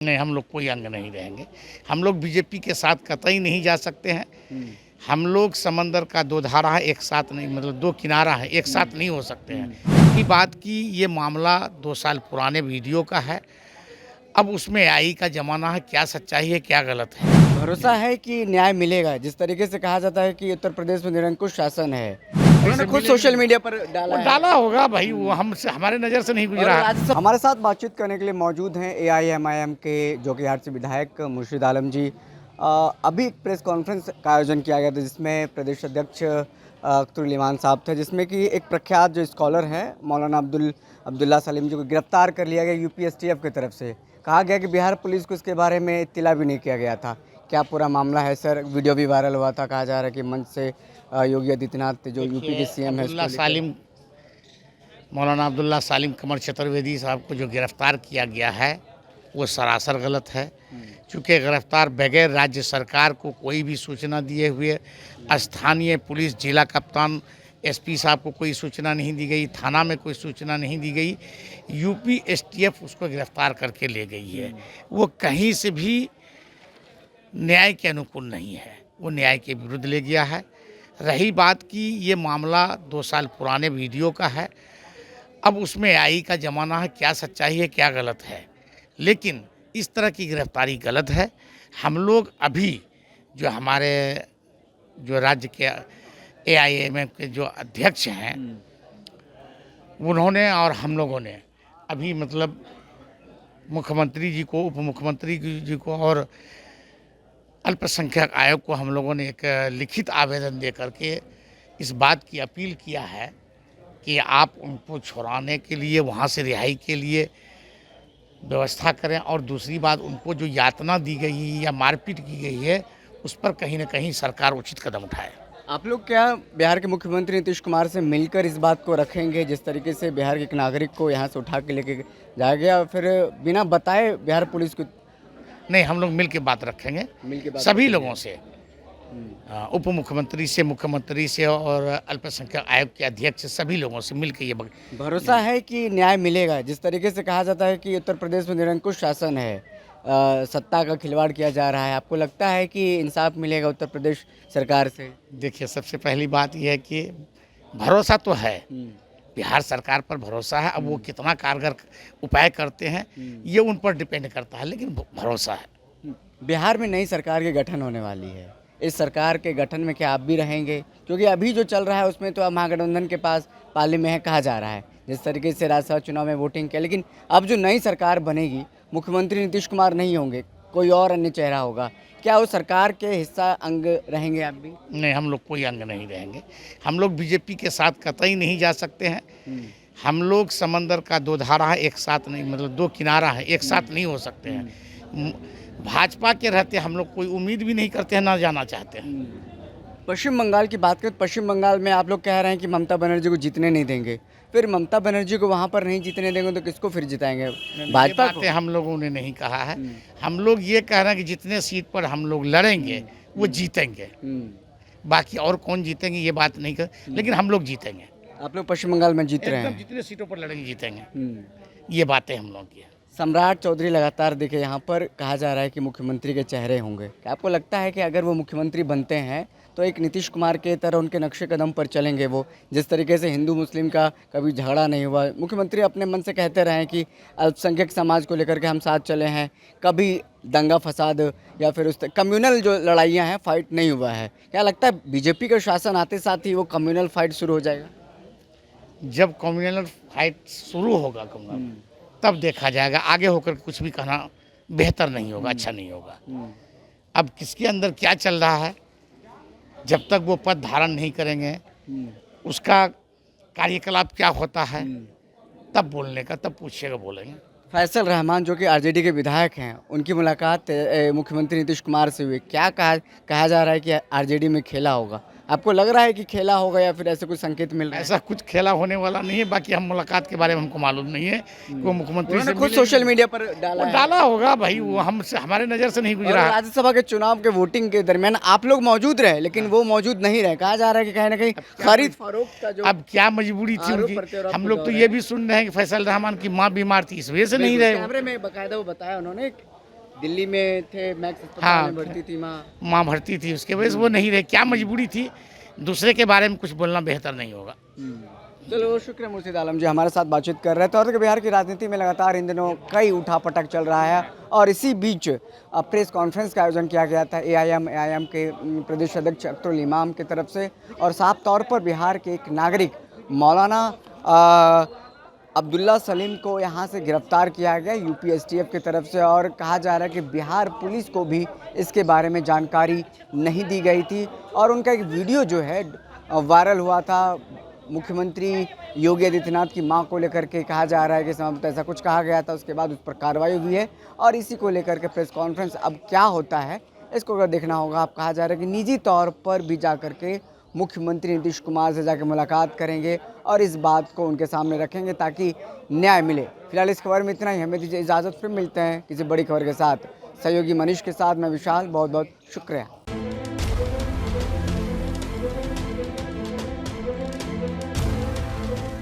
नहीं, हम लोग कोई अंग नहीं रहेंगे। हम लोग बीजेपी के साथ कतई नहीं जा सकते हैं। हम लोग समंदर का दो धारा है, एक साथ नहीं, मतलब दो किनारा है, एक साथ नहीं हो सकते हैं। की बात की ये मामला 2 साल पुराने वीडियो का है। अब उसमें एआई का ज़माना है, क्या सच्चाई है, क्या गलत है। भरोसा है कि न्याय मिलेगा। जिस तरीके से कहा जाता है कि उत्तर प्रदेश में निरंकुश शासन है, उन्होंने खुद सोशल मीडिया पर डाला वो है। डाला होगा भाई, वो हमसे हमारे नज़र से नहीं और गुजरा है। राज्यसभा हमारे साथ बातचीत करने के लिए मौजूद हैं एआईएमआईएम के जो कि से विधायक मुर्शिद आलम जी। अभी एक प्रेस कॉन्फ्रेंस का आयोजन किया गया था जिसमें प्रदेश अध्यक्ष अख्तरुल इमान साहब थे, जिसमें कि एक प्रख्यात जो स्कॉलर हैं मौलाना अब्दुल्ला सलीम जी को गिरफ्तार कर लिया गया यूपीएसटीएफ की तरफ से। कहा गया कि बिहार पुलिस को इसके बारे में इत्तला भी नहीं किया गया था। क्या पूरा मामला है सर? वीडियो भी वायरल हुआ था, कहा जा रहा है कि मंच से योगी आदित्यनाथ जो यूपी के सीएम है मौलाना अब्दुल्ला सालिम कमर चतुर्वेदी साहब को जो गिरफ्तार किया गया है वो सरासर गलत है। चूँकि गिरफ्तार बगैर राज्य सरकार को कोई भी सूचना दिए हुए, स्थानीय पुलिस जिला कप्तान एसपी साहब को कोई सूचना नहीं दी गई, थाना में कोई सूचना नहीं दी गई, यूपी एसटीएफ उसको गिरफ्तार करके ले गई है। वो कहीं से भी न्याय के अनुकूल नहीं है, वो न्याय के विरुद्ध ले गया है। रही बात की ये मामला 2 साल पुराने वीडियो का है। अब उसमें एआई का ज़माना है, क्या सच्चाई है, क्या गलत है। लेकिन इस तरह की गिरफ्तारी गलत है। हम लोग अभी जो हमारे जो राज्य के एआईएमआईएम के जो अध्यक्ष हैं उन्होंने और हम लोगों ने अभी मतलब मुख्यमंत्री जी को, उप मुख्यमंत्री जी को और अल्पसंख्यक आयोग को हम लोगों ने एक लिखित आवेदन दे करके इस बात की अपील किया है कि आप उनको छुड़ाने के लिए, वहाँ से रिहाई के लिए व्यवस्था करें। और दूसरी बात, उनको जो यातना दी गई है या मारपीट की गई है उस पर कहीं ना कहीं सरकार उचित कदम उठाए। आप लोग क्या बिहार के मुख्यमंत्री नीतीश कुमार से मिलकर इस बात को रखेंगे? जिस तरीके से बिहार के एक नागरिक को यहाँ से उठा के लेके जाया गया, फिर बिना बताए बिहार पुलिस को? नहीं, हम लोग मिल के बात रखेंगे, सभी लोगों से, उप मुख्यमंत्री से, मुख्यमंत्री से और अल्पसंख्यक आयोग के अध्यक्ष से, सभी लोगों से मिल के ये भरोसा है कि न्याय मिलेगा। जिस तरीके से कहा जाता है कि उत्तर प्रदेश में निरंकुश शासन है, सत्ता का खिलवाड़ किया जा रहा है, आपको लगता है कि इंसाफ मिलेगा उत्तर प्रदेश सरकार से? देखिए, सबसे पहली बात यह है कि भरोसा तो है, बिहार सरकार पर भरोसा है। अब वो कितना कारगर उपाय करते हैं ये उन पर डिपेंड करता है, लेकिन भरोसा है। बिहार में नई सरकार की गठन होने वाली है। इस सरकार के गठन में क्या आप भी रहेंगे? क्योंकि अभी जो चल रहा है उसमें तो महागठबंधन के पास पाले में है, कहा जा रहा है, जिस तरीके से राज्यसभा चुनाव में वोटिंग किया। लेकिन अब जो नई सरकार बनेगी, मुख्यमंत्री नीतीश कुमार नहीं होंगे, कोई और अन्य चेहरा होगा। क्या वो सरकार के हिस्सा अंग रहेंगे आप भी? नहीं, हम लोग कोई अंग नहीं रहेंगे। हम लोग बीजेपी के साथ कतई नहीं जा सकते हैं। हम लोग समंदर का दो धारा है, एक साथ नहीं, मतलब दो किनारा है, एक साथ नहीं हो सकते हैं। भाजपा के रहते हम लोग कोई उम्मीद भी नहीं करते हैं, ना जाना चाहते हैं। पश्चिम बंगाल की बात करें, पश्चिम बंगाल में आप लोग कह रहे हैं कि ममता बनर्जी को जीतने नहीं देंगे। फिर ममता बनर्जी को वहाँ पर नहीं जीतने देंगे तो किसको फिर जिताएंगे? भाजपा को? हम लोगों ने नहीं कहा है। हम लोग ये कह रहे हैं कि जितने सीट पर हम लोग लड़ेंगे वो जीतेंगे। बाकी और कौन जीतेंगे ये बात नहीं कर, लेकिन हम लोग जीतेंगे। आप लोग पश्चिम बंगाल में जीत रहे हैं? जितने सीटों पर लड़ेंगे जीतेंगे, ये बातें हम लोग की है। सम्राट चौधरी लगातार देखे यहाँ पर कहा जा रहा है कि मुख्यमंत्री के चेहरे होंगे। क्या आपको लगता है कि अगर वो मुख्यमंत्री बनते हैं तो एक नीतीश कुमार के तरह उनके नक्शे कदम पर चलेंगे? वो जिस तरीके से हिंदू मुस्लिम का कभी झगड़ा नहीं हुआ, मुख्यमंत्री अपने मन से कहते रहे कि अल्पसंख्यक समाज को लेकर के हम साथ चले हैं, कभी दंगा फसाद या फिर उस कम्युनल जो लड़ाइयाँ हैं फाइट नहीं हुआ है। क्या लगता है बीजेपी का शासन आते साथ ही वो कम्युनल फाइट शुरू हो जाएगा? जब कम्युनल फाइट शुरू होगा तब देखा जाएगा। आगे होकर कुछ भी कहना बेहतर नहीं होगा, अच्छा नहीं होगा। अब किसके अंदर क्या चल रहा है, जब तक वो पद धारण नहीं करेंगे, उसका कार्यकलाप क्या होता है, तब बोलने का, तब पूछिएगा, बोलेंगे। फैसल रहमान जो कि आरजेडी के विधायक हैं, उनकी मुलाकात मुख्यमंत्री नीतीश कुमार से हुई। क्या कहा जा रहा है कि आरजेडी में खेला होगा? आपको लग रहा है कि खेला होगा या फिर ऐसे कुछ संकेत मिल रहा है? ऐसा कुछ खेला होने वाला नहीं है। बाकी हम मुलाकात के बारे में हमको मालूम नहीं है। वो मुख्यमंत्री से खुद सोशल मीडिया पर डाला होगा भाई, वो हमसे, हमारे नज़र से नहीं गुजरा। राज्यसभा के चुनाव के वोटिंग के दरमियान आप लोग मौजूद रहे, लेकिन वो मौजूद नहीं रहे। कहा जा रहा है कि कहीं ना कहीं खरीद फरोख्त का जो अब क्या मजबूरी थी उनकी। हम लोग तो ये भी सुन रहे हैं कि फैसल रहमान की माँ बीमार थी, इस वजह से नहीं रहे। कैमरे में बकायदा वो बताया उन्होंने दिल्ली में थे, मैक्स अस्पताल हाँ, में भर्ती थी माँ। माँ भर्ती थी, उसके वजह से वो नहीं रहे। क्या मजबूरी थी, दूसरे के बारे में कुछ बोलना बेहतर नहीं होगा। चलो शुक्र है मुर्शिद आलम जी हमारे साथ बातचीत कर रहे थे। और देखिए बिहार की राजनीति में लगातार इन दिनों कई उठापटक चल रहा है और इसी बीच प्रेस कॉन्फ्रेंस का आयोजन किया गया था एआईएम के प्रदेश अध्यक्ष अख्तरुल इमाम की तरफ से। और साफ तौर पर बिहार के एक नागरिक मौलाना अब्दुल्ला सलीम को यहाँ से गिरफ्तार किया गया यूपी एसटीएफ की तरफ से। और कहा जा रहा है कि बिहार पुलिस को भी इसके बारे में जानकारी नहीं दी गई थी। और उनका एक वीडियो जो है वायरल हुआ था मुख्यमंत्री योगी आदित्यनाथ की मां को लेकर के। कहा जा रहा है कि संभवतः ऐसा कुछ कहा गया था, उसके बाद उस पर कार्रवाई हुई है। और इसी को लेकर के प्रेस कॉन्फ्रेंस अब क्या होता है इसको अगर देखना होगा। अब कहा जा रहा है कि निजी तौर पर भी जा कर के मुख्यमंत्री नीतीश कुमार से जाकर मुलाकात करेंगे और इस बात को उनके सामने रखेंगे ताकि न्याय मिले। फिलहाल इस खबर में इतना ही, हमें दीजिए इजाज़त। फिर मिलते हैं किसी बड़ी खबर के साथ। सहयोगी मनीष के साथ मैं विशाल, बहुत बहुत शुक्रिया।